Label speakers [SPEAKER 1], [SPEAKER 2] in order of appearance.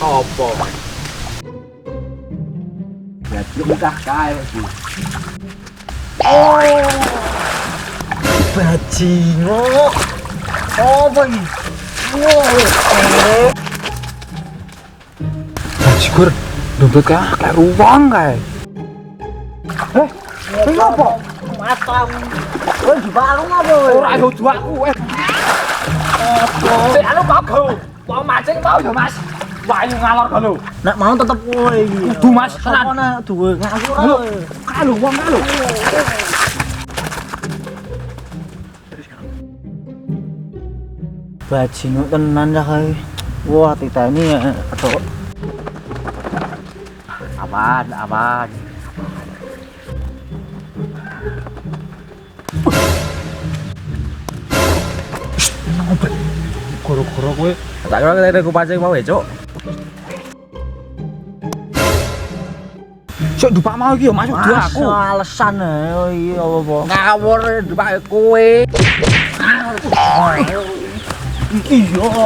[SPEAKER 1] Apa?
[SPEAKER 2] Jadi udah kae iki.
[SPEAKER 1] Oh. Bajingan. Apa iki? Bajigur, dompet kayak ruang kae. Ini apa?
[SPEAKER 2] Matang. Kowe dibalung apa kowe?
[SPEAKER 1] Ora yo duaku. Sik anu kok. Wong mancing tau ya, Mas. Wayu ngalor kono.
[SPEAKER 2] Nek mau tetep kowe iki.
[SPEAKER 1] Kudu, Mas, tenan.
[SPEAKER 2] Ana duwe ngaku ora.
[SPEAKER 1] Lho, kalu wong kalu.
[SPEAKER 2] Bajingan tenan ya kae. Wah, titani ya. Aduh. Aman.
[SPEAKER 1] Ngobrol. Goro-goro kowe. Tak kira kita ku pancing mau ya, Cuk. Cuk, dupak mau iki yo masuk dua aku.
[SPEAKER 2] Alasan ae iya apa.
[SPEAKER 1] Ngawur dupak kowe.
[SPEAKER 2] Iya.